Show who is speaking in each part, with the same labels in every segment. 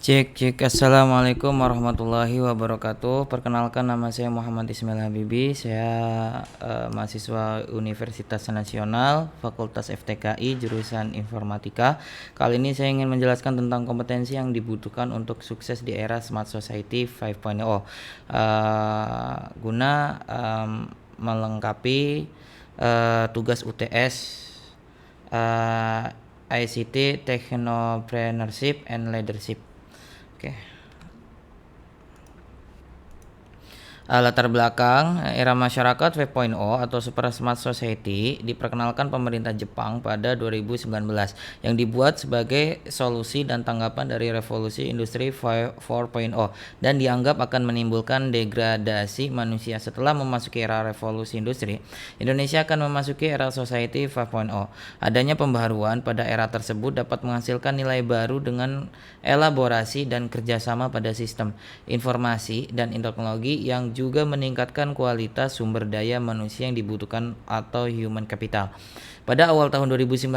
Speaker 1: Cek cek Assalamualaikum warahmatullahi wabarakatuh. Perkenalkan, nama saya Muhammad Ismail Habibi. Saya mahasiswa Universitas Nasional Fakultas FTKI jurusan Informatika. Kali ini saya ingin menjelaskan tentang kompetensi yang dibutuhkan untuk sukses di era Smart Society 5.0 guna melengkapi tugas UTS ICT Technopreneurship and Leadership. Oke. Latar belakang era masyarakat 5.0 atau Super Smart Society diperkenalkan pemerintah Jepang pada 2019 yang dibuat sebagai solusi dan tanggapan dari revolusi industri 4.0 dan dianggap akan menimbulkan degradasi manusia. Setelah memasuki era revolusi industri, Indonesia akan memasuki era Society 5.0. Adanya pembaharuan pada era tersebut dapat menghasilkan nilai baru dengan elaborasi dan kerjasama pada sistem informasi dan teknologi yang juga meningkatkan kualitas sumber daya manusia yang dibutuhkan atau human capital. Pada awal tahun 2019,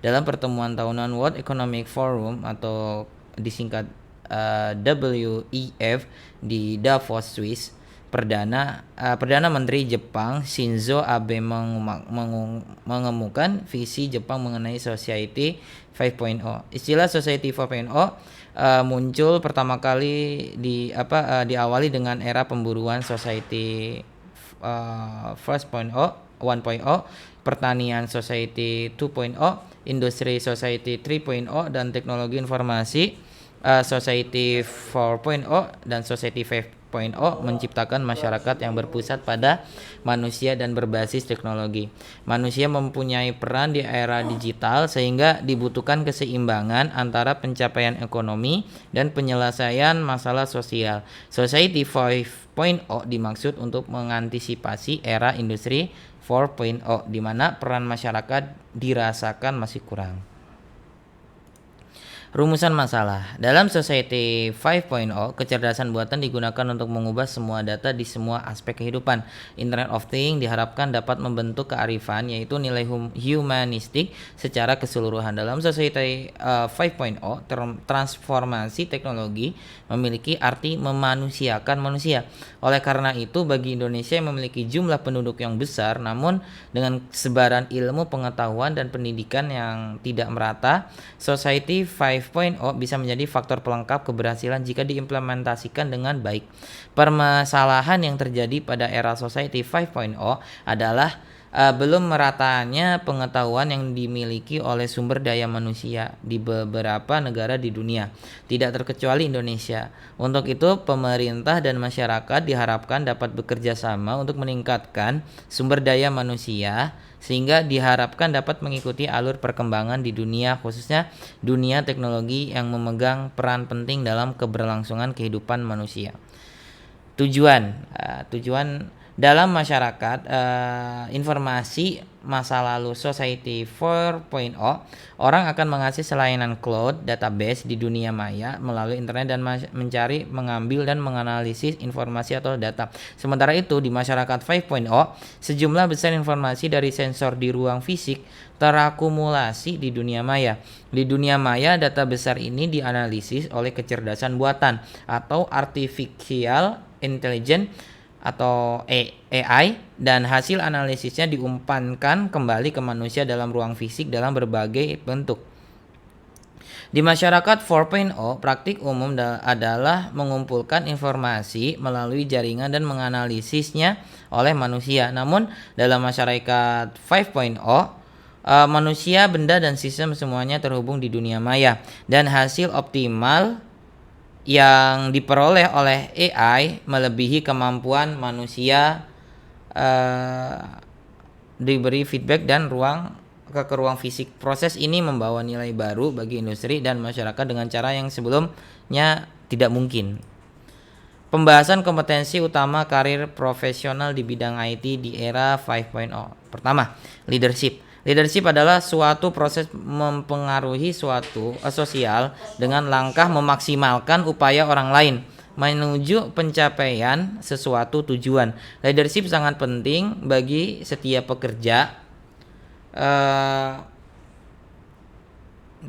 Speaker 1: dalam pertemuan tahunan World Economic Forum atau disingkat WEF di Davos, Swiss, Perdana Menteri Jepang Shinzo Abe mengemukakan visi Jepang mengenai Society 5.0. Istilah Society 5.0 muncul pertama kali diawali dengan era pemburuan Society 1.0, pertanian Society 2.0, industri Society 3.0, dan teknologi informasi Society 4.0 dan Society 5.0 menciptakan masyarakat yang berpusat pada manusia dan berbasis teknologi. Manusia mempunyai peran di era digital sehingga dibutuhkan keseimbangan antara pencapaian ekonomi dan penyelesaian masalah sosial. Society 5.0 dimaksud untuk mengantisipasi era industri 4.0 di mana peran masyarakat dirasakan masih kurang. Rumusan masalah. Dalam Society 5.0, kecerdasan buatan digunakan untuk mengubah semua data di semua aspek kehidupan. Internet of Things diharapkan dapat membentuk kearifan, yaitu nilai humanistik secara keseluruhan. Dalam Society 5.0, transformasi teknologi memiliki arti memanusiakan manusia. Oleh karena itu, bagi Indonesia yang memiliki jumlah penduduk yang besar, namun dengan sebaran ilmu, pengetahuan, dan pendidikan yang tidak merata, Society 5.0 bisa menjadi faktor pelengkap keberhasilan jika diimplementasikan dengan baik. Permasalahan yang terjadi pada era Society 5.0 adalah belum meratanya pengetahuan yang dimiliki oleh sumber daya manusia di beberapa negara di dunia, tidak terkecuali Indonesia. Untuk itu, pemerintah dan masyarakat diharapkan dapat bekerja sama untuk meningkatkan sumber daya manusia sehingga diharapkan dapat mengikuti alur perkembangan di dunia, khususnya dunia teknologi yang memegang peran penting dalam keberlangsungan kehidupan manusia. Tujuan dalam masyarakat informasi masa lalu Society 4.0, orang akan mengakses layanan cloud database di dunia maya melalui internet dan mencari, mengambil, dan menganalisis informasi atau data. Sementara itu, di masyarakat 5.0, sejumlah besar informasi dari sensor di ruang fisik terakumulasi di dunia maya. Di dunia maya, data besar ini dianalisis oleh kecerdasan buatan atau artificial intelligence atau AI, dan hasil analisisnya diumpankan kembali ke manusia dalam ruang fisik dalam berbagai bentuk. Di masyarakat 4.0, praktik umum adalah mengumpulkan informasi melalui jaringan dan menganalisisnya oleh manusia. Namun dalam masyarakat 5.0, manusia, benda, dan sistem semuanya terhubung di dunia maya, dan hasil optimal yang diperoleh oleh AI melebihi kemampuan manusia diberi feedback dan ke ruang fisik. Proses ini membawa nilai baru bagi industri dan masyarakat dengan cara yang sebelumnya tidak mungkin. Pembahasan kompetensi utama karir profesional di bidang IT di era 5.0. Pertama, leadership. Leadership adalah suatu proses mempengaruhi suatu sosial dengan langkah memaksimalkan upaya orang lain menuju pencapaian sesuatu tujuan. Leadership sangat penting bagi setiap pekerja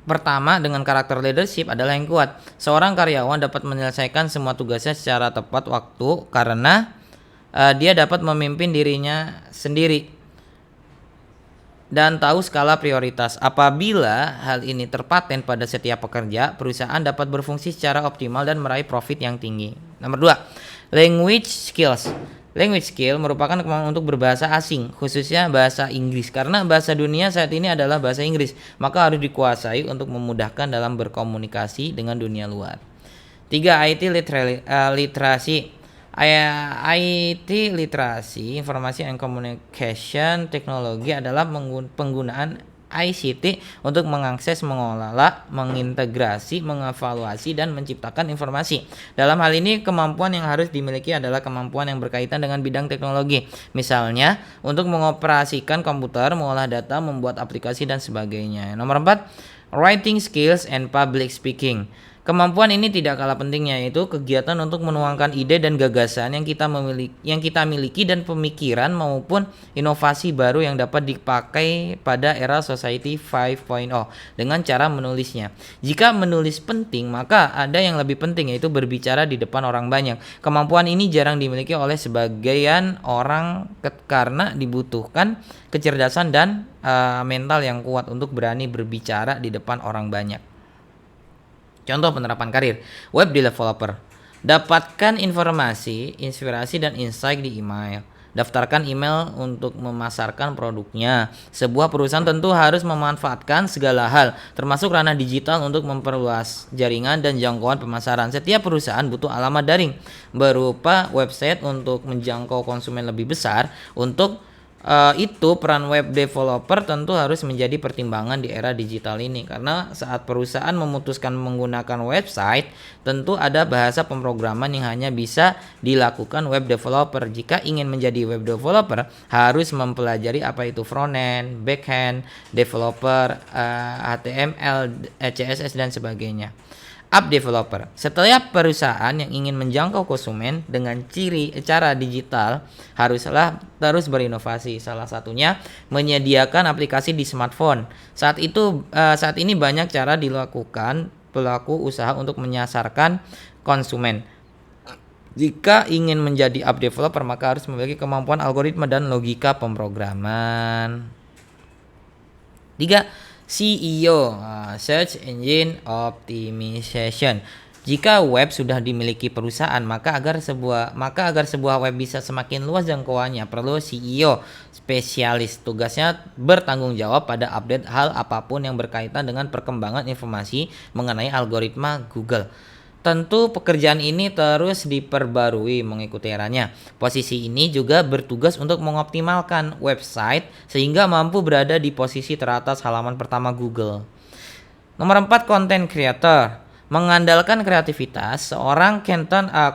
Speaker 1: pertama, dengan karakter leadership adalah yang kuat. Seorang karyawan dapat menyelesaikan semua tugasnya secara tepat waktu karena dia dapat memimpin dirinya sendiri dan tahu skala prioritas. Apabila hal ini terpaten pada setiap pekerja, perusahaan dapat berfungsi secara optimal dan meraih profit yang tinggi. Nomor 2, language skills. Language skill merupakan kemampuan untuk berbahasa asing, khususnya bahasa Inggris. Karena bahasa dunia saat ini adalah bahasa Inggris, maka harus dikuasai untuk memudahkan dalam berkomunikasi dengan dunia luar. 3, literasi. IT literasi, informasi and communication teknologi adalah penggunaan ICT untuk mengakses, mengelola, mengintegrasi, mengevaluasi, dan menciptakan informasi. Dalam hal ini, kemampuan yang harus dimiliki adalah kemampuan yang berkaitan dengan bidang teknologi. Misalnya, untuk mengoperasikan komputer, mengolah data, membuat aplikasi, dan sebagainya. Nomor 4, writing skills and public speaking. Kemampuan ini tidak kalah pentingnya, yaitu kegiatan untuk menuangkan ide dan gagasan yang kita miliki dan pemikiran maupun inovasi baru yang dapat dipakai pada era Society 5.0 dengan cara menulisnya. Jika menulis penting, maka ada yang lebih penting, yaitu berbicara di depan orang banyak. Kemampuan ini jarang dimiliki oleh sebagian orang karena dibutuhkan kecerdasan dan mental yang kuat untuk berani berbicara di depan orang banyak. Contoh penerapan karir, web developer. Dapatkan informasi, inspirasi, dan insight di email. Daftarkan email untuk memasarkan produknya. Sebuah perusahaan tentu harus memanfaatkan segala hal, termasuk ranah digital untuk memperluas jaringan dan jangkauan pemasaran. Setiap perusahaan butuh alamat daring berupa website untuk menjangkau konsumen lebih besar. Untuk itu peran web developer tentu harus menjadi pertimbangan di era digital ini, karena saat perusahaan memutuskan menggunakan website, tentu ada bahasa pemrograman yang hanya bisa dilakukan web developer. Jika ingin menjadi web developer, harus mempelajari apa itu front-end, back-end, developer, HTML, CSS, dan sebagainya. App developer. Setiap perusahaan yang ingin menjangkau konsumen dengan cara digital haruslah terus berinovasi. Salah satunya menyediakan aplikasi di smartphone. Saat ini banyak cara dilakukan pelaku usaha untuk menyasarkan konsumen. Jika ingin menjadi app developer, maka harus memiliki kemampuan algoritma dan logika pemrograman. 3. SEO, Search Engine Optimization. Jika web sudah dimiliki perusahaan, maka agar sebuah web bisa semakin luas jangkauannya, perlu SEO spesialis. Tugasnya bertanggung jawab pada update hal apapun yang berkaitan dengan perkembangan informasi mengenai algoritma Google. Tentu pekerjaan ini terus diperbarui mengikuti eranya. Posisi ini juga bertugas untuk mengoptimalkan website sehingga mampu berada di posisi teratas halaman pertama Google. Nomor 4, content creator. Mengandalkan kreativitas, seorang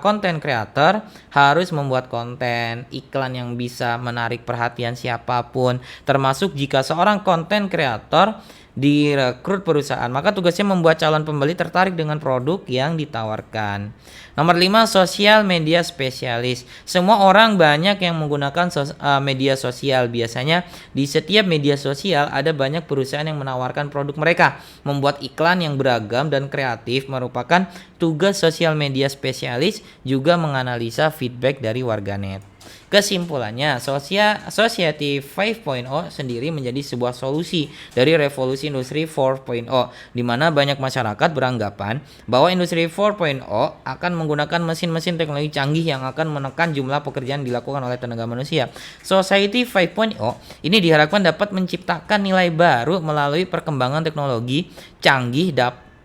Speaker 1: content creator harus membuat konten iklan yang bisa menarik perhatian siapapun, termasuk jika seorang content creator direkrut perusahaan, maka tugasnya membuat calon pembeli tertarik dengan produk yang ditawarkan. Nomor 5, sosial media spesialis. Semua orang banyak yang menggunakan media sosial. Biasanya di setiap media sosial ada banyak perusahaan yang menawarkan produk mereka. Membuat iklan yang beragam dan kreatif merupakan tugas sosial media spesialis, juga menganalisa feedback dari warganet. Kesimpulannya, Society 5.0 sendiri menjadi sebuah solusi dari revolusi industri 4.0, di mana banyak masyarakat beranggapan bahwa industri 4.0 akan menggunakan mesin-mesin teknologi canggih yang akan menekan jumlah pekerjaan dilakukan oleh tenaga manusia. Society 5.0 ini diharapkan dapat menciptakan nilai baru melalui perkembangan teknologi canggih,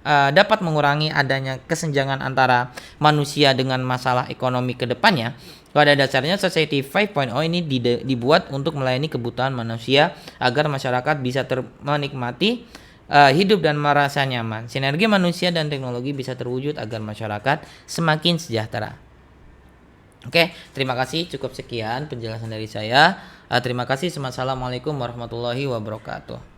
Speaker 1: dapat mengurangi adanya kesenjangan antara manusia dengan masalah ekonomi ke depannya. Pada dasarnya Society 5.0 ini dibuat untuk melayani kebutuhan manusia agar masyarakat bisa menikmati hidup dan merasa nyaman. Sinergi manusia dan teknologi bisa terwujud agar masyarakat semakin sejahtera. Oke, terima kasih. Cukup sekian penjelasan dari saya. Terima kasih. Assalamualaikum warahmatullahi wabarakatuh.